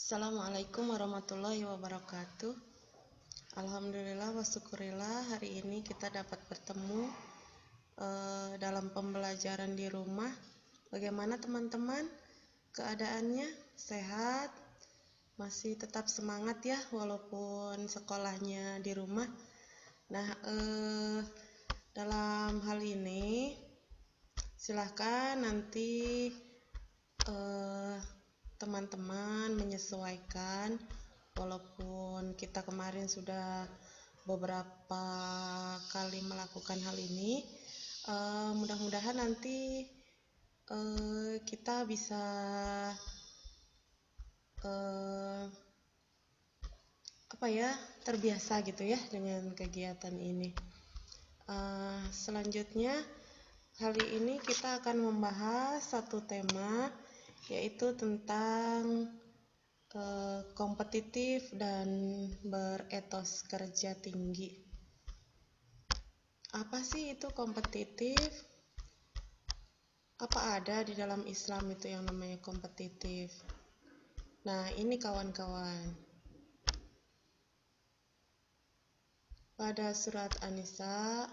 Assalamualaikum warahmatullahi wabarakatuh. Alhamdulillah wa syukurillah, hari ini kita dapat bertemu dalam pembelajaran di rumah. Bagaimana teman-teman? Keadaannya sehat? Masih tetap semangat ya walaupun sekolahnya di rumah. Nah, dalam hal ini silahkan nanti teman-teman menyesuaikan, walaupun kita kemarin sudah beberapa kali melakukan hal ini. Mudah-mudahan nanti kita bisa terbiasa gitu ya dengan kegiatan ini. Selanjutnya kali ini kita akan membahas satu tema, yaitu tentang kompetitif dan beretos kerja tinggi. Apa sih itu kompetitif? Apa ada di dalam Islam itu yang namanya kompetitif? Nah, ini kawan-kawan. Pada surat An-Nisa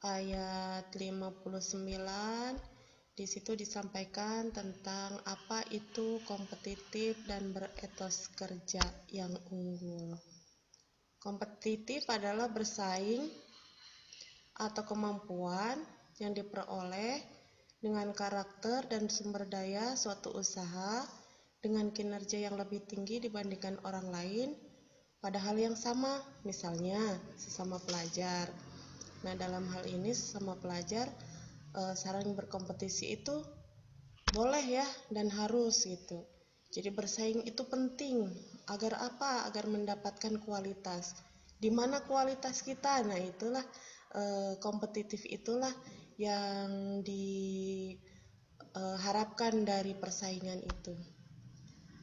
ayat 59, di situ disampaikan tentang apa itu kompetitif dan beretos kerja yang unggul. Kompetitif adalah bersaing atau kemampuan yang diperoleh dengan karakter dan sumber daya suatu usaha dengan kinerja yang lebih tinggi dibandingkan orang lain pada hal yang sama, misalnya sesama pelajar. Nah, dalam hal ini sesama pelajar saling berkompetisi itu boleh ya dan harus gitu. Jadi bersaing itu penting agar apa? Agar mendapatkan kualitas. Di mana kualitas kita? Nah, itulah kompetitif itulah yang diharapkan dari persaingan itu.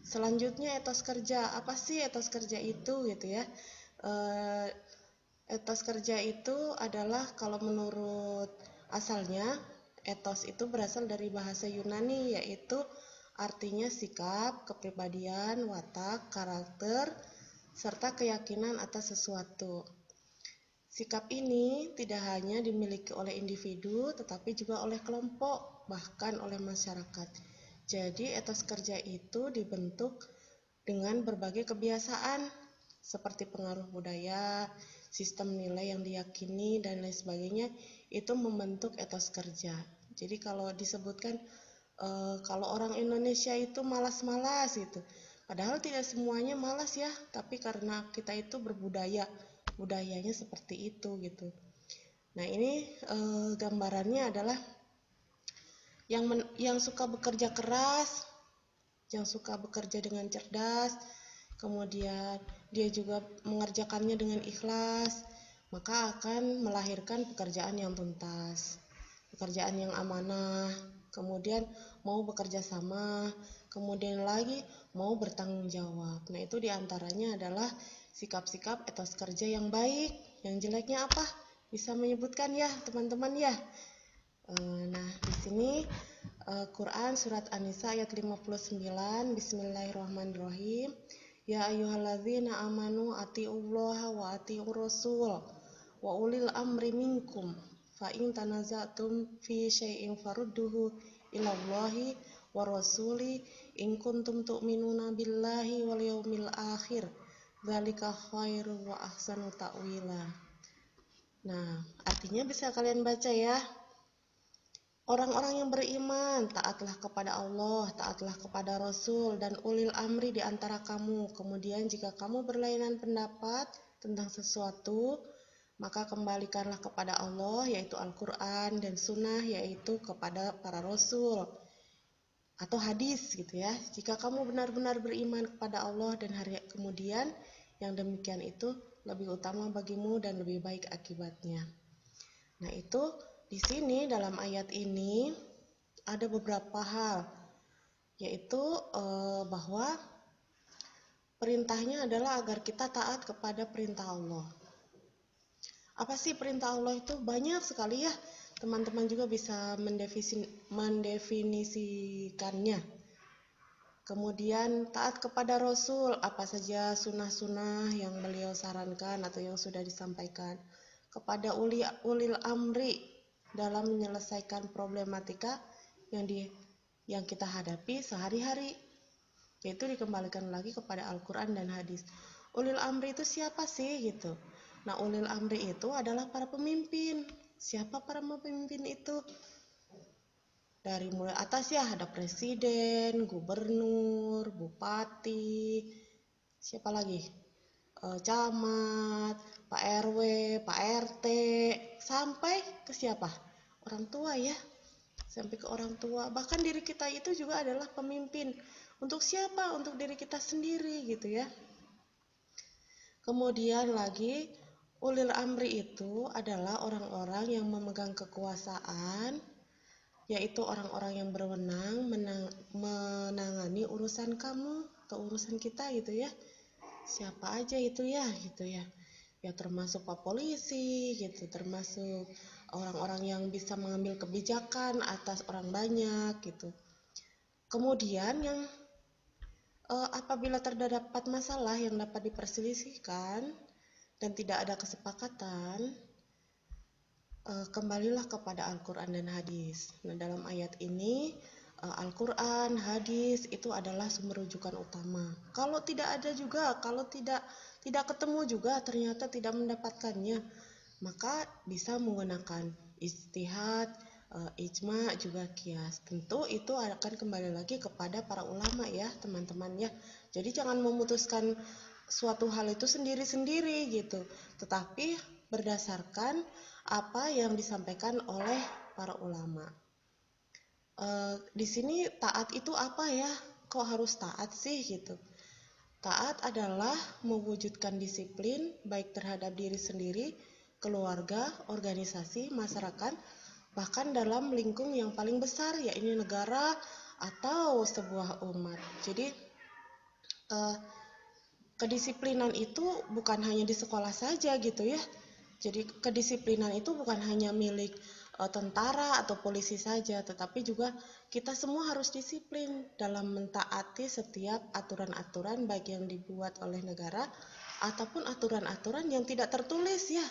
Selanjutnya etos kerja. Apa sih etos kerja itu gitu ya? Etos kerja itu adalah, kalau menurut asalnya, etos itu berasal dari bahasa Yunani, yaitu artinya sikap, kepribadian, watak, karakter, serta keyakinan atas sesuatu. Sikap ini tidak hanya dimiliki oleh individu, tetapi juga oleh kelompok, bahkan oleh masyarakat. Jadi etos kerja itu dibentuk dengan berbagai kebiasaan, seperti pengaruh budaya, sistem nilai yang diyakini, dan lain sebagainya. Itu membentuk etos kerja. Jadi kalau disebutkan kalau orang Indonesia itu malas-malas gitu, padahal tidak semuanya malas ya, tapi karena kita itu budayanya seperti itu gitu. Nah, ini gambarannya adalah yang suka bekerja keras, yang suka bekerja dengan cerdas, kemudian dia juga mengerjakannya dengan ikhlas, maka akan melahirkan pekerjaan yang tuntas, pekerjaan yang amanah, kemudian mau bekerja sama, kemudian lagi mau bertanggung jawab. Nah, itu diantaranya adalah sikap-sikap etos kerja yang baik. Yang jeleknya apa? Bisa menyebutkan ya teman-teman ya. Nah, di sini Quran surat An-Nisa ayat 59, Bismillahirrahmanirrahim. Ya ayyuhalladzina amanu atiullaha wa atiur rasul wa ulil amri minkum fa in tanaza'tum fi syai'in farudduhu ilallahi wa rasuli in kuntum tu'minuna billahi wal yaumil akhir dzalika khairu wa ahsanu ta'wila. Nah, artinya bisa kalian baca ya. Orang-orang yang beriman, taatlah kepada Allah, taatlah kepada Rasul, dan ulil amri di antara kamu. Kemudian jika kamu berlainan pendapat tentang sesuatu, maka kembalikanlah kepada Allah, yaitu Al-Quran, dan Sunnah, yaitu kepada para Rasul, atau hadis gitu ya. Jika kamu benar-benar beriman kepada Allah dan hari kemudian, yang demikian itu lebih utama bagimu dan lebih baik akibatnya. Nah, itu di sini dalam ayat ini ada beberapa hal, yaitu bahwa perintahnya adalah agar kita taat kepada perintah Allah. Apa sih perintah Allah itu? Banyak sekali ya. Teman-teman juga bisa mendefinisikannya. Kemudian taat kepada Rasul, apa saja sunnah-sunnah yang beliau sarankan atau yang sudah disampaikan. Kepada ulil amri dalam menyelesaikan problematika yang kita hadapi sehari-hari, yaitu dikembalikan lagi kepada Al-Quran dan hadis. Ulil amri itu siapa sih gitu? Nah, ulil amri itu adalah para pemimpin. Siapa para pemimpin itu? Dari mulai atas ya, ada presiden, gubernur, bupati, siapa lagi? Camat, Pak RW, Pak RT, sampai ke siapa? Orang tua ya, sampai ke orang tua. Bahkan diri kita itu juga adalah pemimpin. Untuk siapa? Untuk diri kita sendiri gitu ya. Kemudian lagi, ulil amri itu adalah orang-orang yang memegang kekuasaan, yaitu orang-orang yang berwenang menangani urusan kamu atau urusan kita gitu ya. Siapa aja itu ya gitu ya. Ya termasuk Pak Polisi gitu, termasuk orang-orang yang bisa mengambil kebijakan atas orang banyak gitu. Kemudian yang apabila terdapat masalah yang dapat diperselisihkan dan tidak ada kesepakatan, kembalilah kepada Al-Quran dan hadis. Nah, dalam ayat ini Al-Quran, hadis itu adalah sumber rujukan utama. Kalau tidak ada juga, kalau tidak ketemu juga, ternyata tidak mendapatkannya, maka bisa menggunakan ijtihad, ijma, juga qiyas. Tentu itu akan kembali lagi kepada para ulama ya teman-teman ya. Jadi jangan memutuskan suatu hal itu sendiri-sendiri gitu, tetapi berdasarkan apa yang disampaikan oleh para ulama. Di sini taat itu apa ya? Kok harus taat sih gitu? Taat adalah mewujudkan disiplin baik terhadap diri sendiri, keluarga, organisasi, masyarakat, bahkan dalam lingkung yang paling besar, yaitu negara atau sebuah umat. Jadi kedisiplinan itu bukan hanya di sekolah saja gitu ya. Jadi kedisiplinan itu bukan hanya milik tentara atau polisi saja, tetapi juga kita semua harus disiplin dalam mentaati setiap aturan-aturan baik yang dibuat oleh negara ataupun aturan-aturan yang tidak tertulis ya.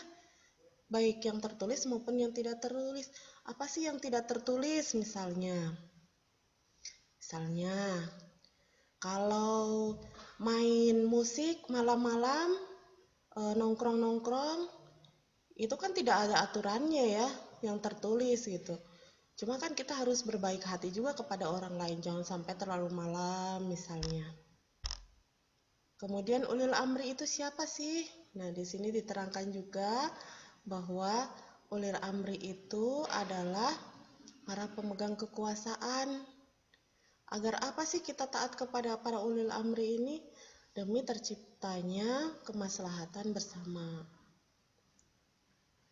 Baik yang tertulis maupun yang tidak tertulis. Apa sih yang tidak tertulis misalnya? Misalnya kalau main musik malam-malam, nongkrong-nongkrong, itu kan tidak ada aturannya ya yang tertulis gitu. Cuma kan kita harus berbaik hati juga kepada orang lain, jangan sampai terlalu malam misalnya. Kemudian ulil amri itu siapa sih? Nah, di sini diterangkan juga bahwa ulil amri itu adalah para pemegang kekuasaan. Agar apa sih kita taat kepada para ulil amri ini? Demi terciptanya kemaslahatan bersama.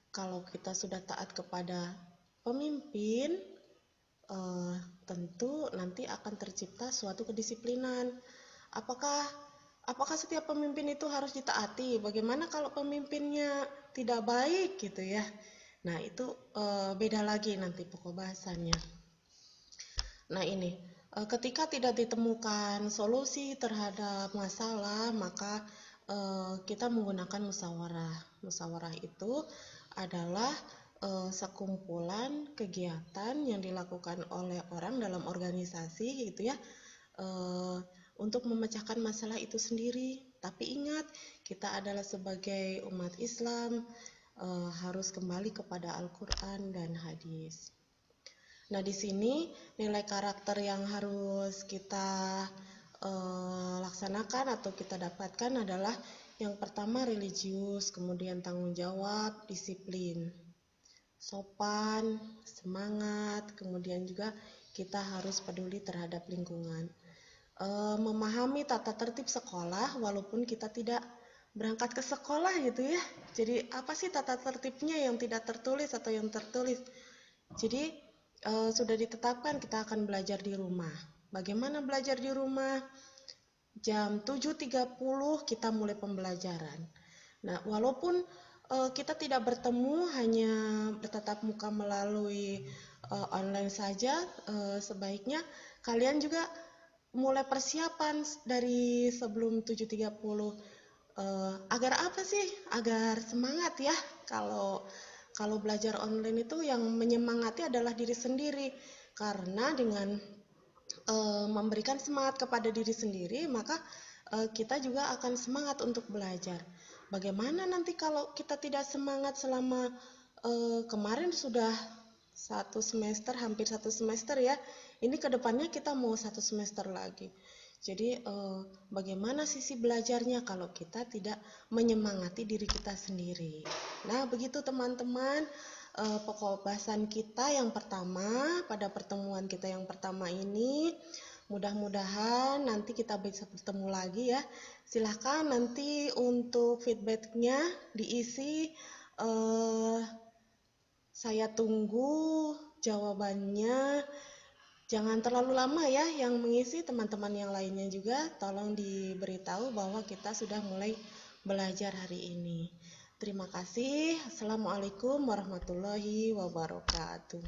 Kalau kita sudah taat kepada pemimpin, tentu nanti akan tercipta suatu kedisiplinan. Apakah setiap pemimpin itu harus ditaati? Bagaimana kalau pemimpinnya tidak baik gitu ya? Nah, itu beda lagi nanti pokok bahasannya. Nah, ini ketika tidak ditemukan solusi terhadap masalah, maka kita menggunakan musyawarah. Musyawarah itu adalah sekumpulan kegiatan yang dilakukan oleh orang dalam organisasi gitu ya, untuk memecahkan masalah itu sendiri. Tapi ingat, kita adalah sebagai umat Islam harus kembali kepada Al-Quran dan hadis. Nah, di sini nilai karakter yang harus kita laksanakan atau kita dapatkan adalah yang pertama religius, kemudian tanggung jawab, disiplin, sopan, semangat, kemudian juga kita harus peduli terhadap lingkungan. Memahami tata tertib sekolah walaupun kita tidak berangkat ke sekolah gitu ya. Jadi apa sih tata tertibnya yang tidak tertulis atau yang tertulis? Jadi sudah ditetapkan kita akan belajar di rumah. Bagaimana belajar di rumah? Jam 7.30 kita mulai pembelajaran. Nah, walaupun kita tidak bertemu, hanya bertatap muka melalui online saja, sebaiknya kalian juga mulai persiapan dari sebelum 7.30. Agar apa sih? Agar semangat ya. Kalau kalau belajar online itu yang menyemangati adalah diri sendiri. Karena dengan memberikan semangat kepada diri sendiri, maka kita juga akan semangat untuk belajar. Bagaimana nanti kalau kita tidak semangat selama kemarin sudah satu semester, hampir satu semester ya. Ini kedepannya kita mau satu semester lagi. Jadi bagaimana sisi belajarnya kalau kita tidak menyemangati diri kita sendiri. Nah, begitu teman-teman, pokok bahasan kita yang pertama pada pertemuan kita yang pertama ini. Mudah-mudahan nanti kita bisa bertemu lagi ya. Silahkan nanti untuk feedbacknya diisi. Saya tunggu jawabannya. Jangan terlalu lama ya yang mengisi, teman-teman yang lainnya juga tolong diberitahu bahwa kita sudah mulai belajar hari ini. Terima kasih. Assalamualaikum warahmatullahi wabarakatuh.